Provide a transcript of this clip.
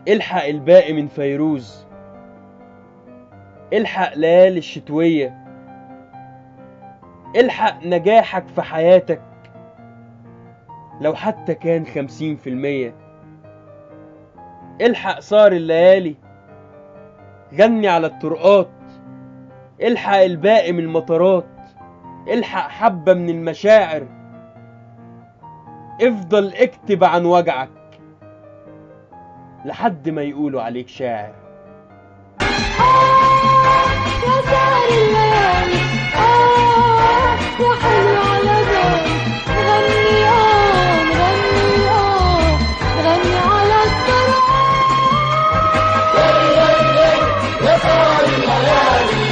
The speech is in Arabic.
الحق الباقي من فيروز، الحق ليالي الشتوية، الحق نجاحك في حياتك لو حتى كان 50%. الحق صار الليالي، غني على الطرقات، الحق الباقي من المطارات، الحق حبة من المشاعر. افضل اكتب عن وجعك لحد ما يقولوا عليك شاعر. يا سهر الليالي، يا حلو على بالي، غني غني غني على الطرق. يا سهر الليالي